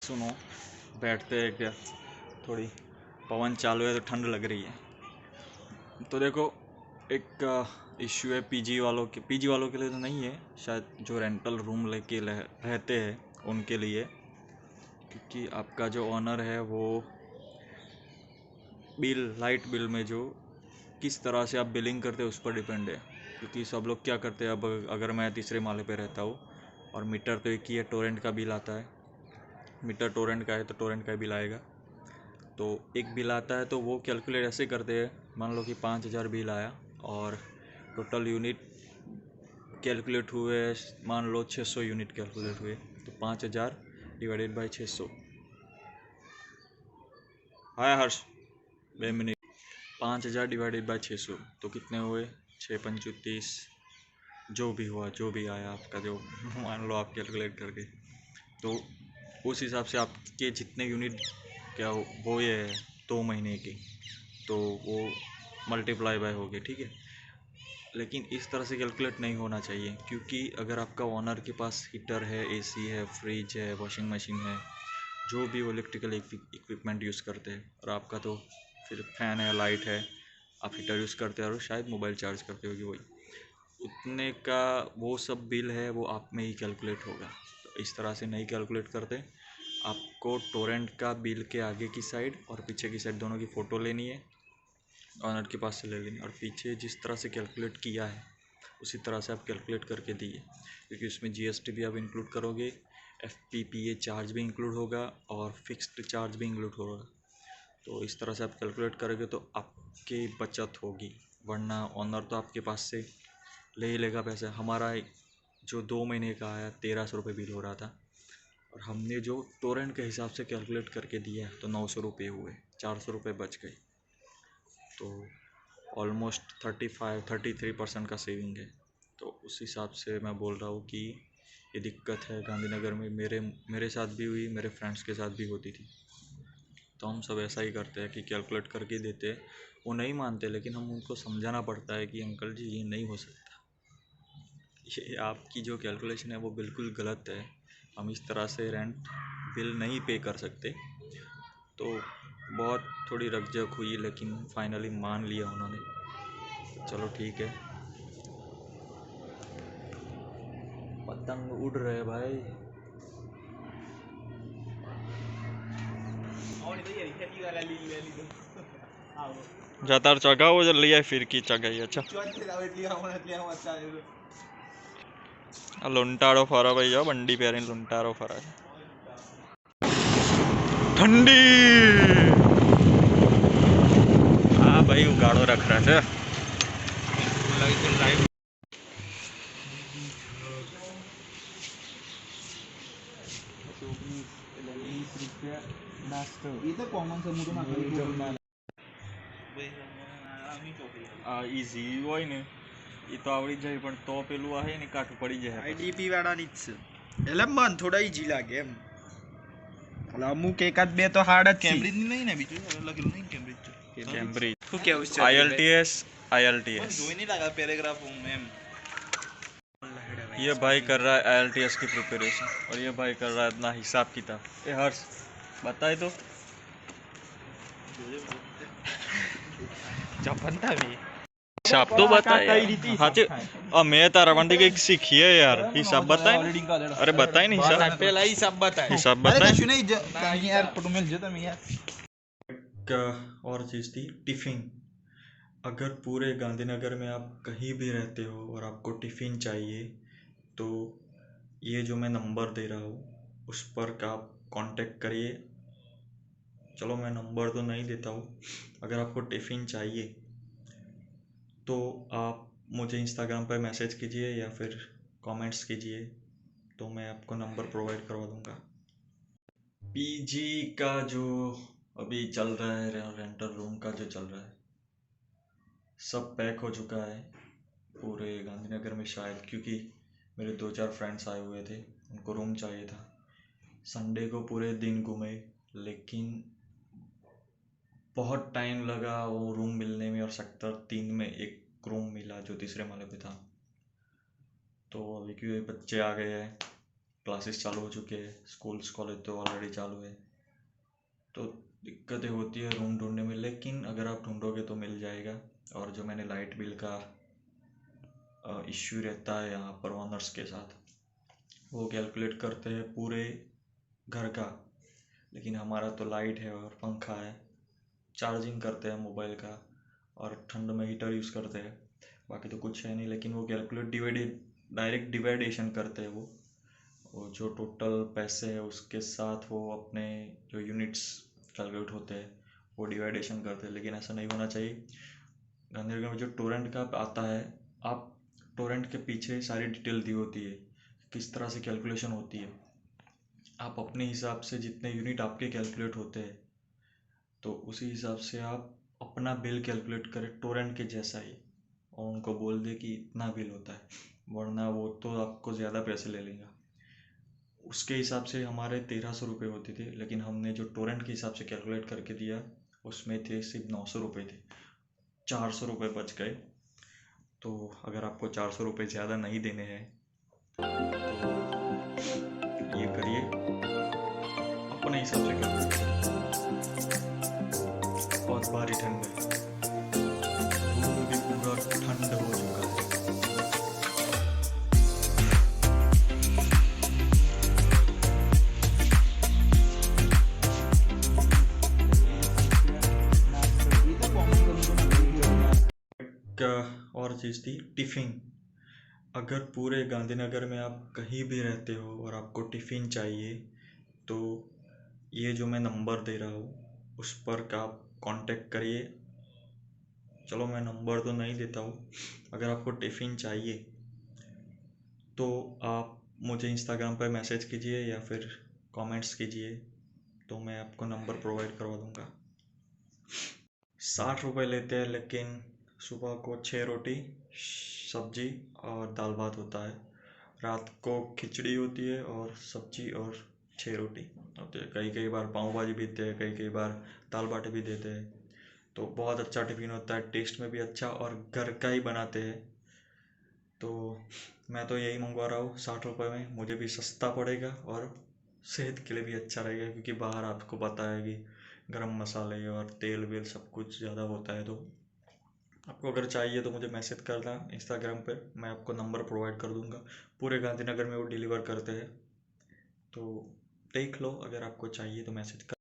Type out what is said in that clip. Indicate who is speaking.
Speaker 1: सुनो, बैठते हैं क्या, थोड़ी पवन चालू है तो ठंड लग रही है। तो देखो, एक इश्यू है पीजी वालों के लिए तो नहीं है शायद, जो रेंटल रूम लेके रहते हैं उनके लिए, क्योंकि आपका जो ऑनर है वो लाइट बिल में जो किस तरह से आप बिलिंग करते हैं उस पर डिपेंड है। क्योंकि सब लोग क्या करते हैं, अब अगर मैं तीसरे माले पे रहता हूँ और मीटर तो एक ही है, टोरेंट का बिल आता है, मीटर टोरेंट का है तो टोरेंट का बिल आएगा। तो एक बिल आता है तो वो कैलकुलेट ऐसे करते हैं, मान लो कि 5,000 बिल आया और टोटल यूनिट कैलकुलेट हुए, मान लो 600 यूनिट कैलकुलेट हुए, तो 5,000 divided by 600। Hi Harsh, 2 minute. 5,000 divided by 600 तो कितने हुए, 6×5 = 30। जो भी हुआ, जो भी आया आपका, जो मान लो आप कैलकुलेट करके, तो उस हिसाब से आपके जितने यूनिट क्या वो ये है 2 महीने की, तो वो मल्टीप्लाई बाय हो गए, ठीक है। लेकिन इस तरह से कैलकुलेट नहीं होना चाहिए, क्योंकि अगर आपका ओनर के पास हीटर है, एसी है, फ्रिज है, वॉशिंग मशीन है, जो भी वो इलेक्ट्रिकल इक्विपमेंट यूज़ करते हैं, और आपका तो सिर्फ फैन है, लाइट है, आप हीटर यूज़ करते हैं और शायद मोबाइल चार्ज करते होगी, वही उतने का वो सब बिल है, वो आप में ही कैलकुलेट होगा। तो इस तरह से नहीं कैलकुलेट करते। आपको टोरेंट का बिल के आगे की साइड और पीछे की साइड दोनों की फ़ोटो लेनी है, ऑनर के पास से ले लेनी है, और पीछे जिस तरह से कैलकुलेट किया है उसी तरह से आप कैलकुलेट करके दिए, क्योंकि उसमें जीएसटी भी आप इंक्लूड करोगे, एफपीपीए चार्ज भी इंक्लूड होगा और फिक्स्ड चार्ज भी इंक्लूड होगा। तो इस तरह से आप कैलकुलेट करोगे तो आपकी बचत होगी, वरना ऑनर तो आपके पास से ले ही लेगा पैसा। हमारा जो 2 महीने का आया 1,300 रुपये बिल हो रहा था, और हमने जो टोरेंट के हिसाब से कैलकुलेट करके दिया तो 900 रुपये हुए, 400 रुपये बच गए। तो ऑलमोस्ट 33% का सेविंग है। तो उस हिसाब से मैं बोल रहा हूँ कि ये दिक्कत है गांधीनगर में, मेरे साथ भी हुई, मेरे फ्रेंड्स के साथ भी होती थी। तो हम सब ऐसा ही करते हैं कि कैलकुलेट करके देते हैं। वो नहीं मानते, लेकिन हम उनको समझाना पड़ता है कि अंकल जी ये नहीं हो सकता, ये आपकी जो कैलकुलेशन है वो बिल्कुल गलत है, हम इस तरह से रेंट बिल नहीं पे कर सकते। तो बहुत थोड़ी रकझक हुई, लेकिन फाइनली मान लिया उन्होंने, चलो ठीक है। पतंग उड़ रहे भाई। जातार चगाओ जर लिया फिर की चगाई। अच्छा लुंटाड़ो फरा भाई, जाओ बंडी प्यारी लुंटारो फरा ठंडी। हाँ भाई उगाड़ो रख रहा है। ઈઝી હોય ને એ તો આવડી જાય, પણ તો પેલું આવે ને કાઠું પડી જાય.
Speaker 2: આઈડીપી વાળાની જ છે, એટલે મન થોડા ઈજી લાગે એમ. એટલે અમુક એકાદ બે તો હાર્ડ જ છે.
Speaker 3: કેમ્બ્રિજ ની નહીં ને, બીજું લખેલું નહીં કેમ્બ્રિજ છે.
Speaker 1: કેમ્બ્રિજ
Speaker 2: શું કેવું છે
Speaker 1: IELTS
Speaker 3: જોઈ નહીં લાगा પેરેગ્રાફ એમ.
Speaker 1: ये भाई कर रहा है IELTS की प्रिपरेशन, और ये भाई कर रहा है अपना हिसाब किताब। ए हर्ष बताए तो
Speaker 2: જપનતા મે
Speaker 1: हिसाब तो बताए हाँ चे। मैं तारा वंडी के सीखी है यार, हिसाब बताए ना। अरे बताए नहीं हिसाब,
Speaker 2: પેલા હિસાબ બતાય.
Speaker 1: हिसाब
Speaker 3: અરે
Speaker 1: बताए।
Speaker 3: કશું નહીં યાર, ફોટો મેલ જો તમે યાર.
Speaker 1: एक और चीज़ थी, टिफ़िन। अगर पूरे गांधीनगर में आप कहीं भी रहते हो और आपको टिफ़िन चाहिए, तो ये जो मैं नंबर दे रहा हूँ उस पर आप कांटेक्ट करिए। चलो मैं नंबर तो नहीं देता हूँ, अगर आपको टिफ़िन चाहिए तो आप मुझे इंस्टाग्राम पर मैसेज कीजिए या फिर कमेंट्स कीजिए, तो मैं आपको नंबर प्रोवाइड करवा दूँगा। पीजी का जो अभी चल रहा है, रेंटल रूम का जो चल रहा है, सब पैक हो चुका है पूरे गांधीनगर में शायद, क्योंकि मेरे 2-4 फ्रेंड्स आए हुए थे, उनको रूम चाहिए था। संडे को पूरे दिन घूमे, लेकिन बहुत टाइम लगा वो रूम मिलने में, और सेक्टर 3 में एक रूम मिला जो तीसरे माले पे था। तो अभी क्योंकि बच्चे आ गए हैं क्लासेस चालू हो चुके हैं, स्कूल्स कॉलेज तो ऑलरेडी चालू है, तो दिक्कतें होती है रूम ढूंढने में, लेकिन अगर आप ढूंढोगे तो मिल जाएगा। और जो मैंने लाइट बिल का इश्यू रहता है यहाँ पर ओनर्स के साथ, वो कैलकुलेट करते हैं पूरे घर का, लेकिन हमारा तो लाइट है और पंखा है, चार्जिंग करते हैं मोबाइल का, और ठंड में हीटर यूज़ करते हैं, बाकी तो कुछ है नहीं। लेकिन वो कैलकुलेट डायरेक्ट डिवाइडेशन करते हैं वो जो टोटल पैसे है उसके साथ वो अपने जो यूनिट्स कैलकुलेट होते हैं वो डिवाइडेशन करते हैं, लेकिन ऐसा नहीं होना चाहिए। गांधीनगर में जो टोरेंट का आता है, आप टोरेंट के पीछे सारी डिटेल दी होती है, किस तरह से कैलकुलेशन होती है, आप अपने हिसाब से जितने यूनिट आपके कैलकुलेट होते हैं तो उसी हिसाब से आप अपना बिल कैलकुलेट करें टोरेंट के जैसा ही, और उनको बोल दे कि इतना बिल होता है, वरना वो तो आपको ज़्यादा पैसे ले लेंगे। उसके हिसाब से हमारे 1300 रुपये होते थे, लेकिन हमने जो टोरेंट के हिसाब से कैलकुलेट करके दिया उसमें थे सिर्फ 900 रुपये थे, 400 रुपये बच गए। तो अगर आपको 400 रुपये ज़्यादा नहीं देने हैं तो ये करिए, अपने हिसाब से करिए। बहुत भारी ठंड है, रूम भी पूरा ठंड हो चुका है। एक और चीज़ थी, टिफ़िन। अगर पूरे गांधीनगर में आप कहीं भी रहते हो और आपको टिफ़िन चाहिए तो ये जो मैं नंबर दे रहा हूँ उस पर का आप कांटेक्ट करिए। चलो मैं नंबर तो नहीं देता हूँ, अगर आपको टिफ़िन चाहिए तो आप मुझे इंस्टाग्राम पर मैसेज कीजिए या फिर कमेंट्स कीजिए, तो मैं आपको नंबर प्रोवाइड करवा दूँगा। 60 रुपये लेते हैं, लेकिन सुबह को 6 रोटी सब्जी और दाल भात होता है, रात को खिचड़ी होती है और सब्जी और 6 रोटी होती है। कई कई बार पाव भाजी भी देते हैं, कई कई बार दाल बाटी भी देते हैं। तो बहुत अच्छा टिफ़िन होता है, टेस्ट में भी अच्छा, और घर का ही बनाते हैं। तो मैं तो यही मंगवा रहा हूँ 60 रुपये में, मुझे भी सस्ता पड़ेगा और सेहत के लिए भी अच्छा रहेगा, क्योंकि बाहर आपको पता है कि गरम मसाले और तेल वेल सब कुछ ज़्यादा होता है। तो आपको अगर चाहिए तो मुझे मैसेज करना इंस्टाग्राम पर, मैं आपको नंबर प्रोवाइड कर दूंगा। पूरे गांधीनगर में वो डिलीवर करते हैं, तो देख लो, अगर आपको चाहिए तो मैसेज कर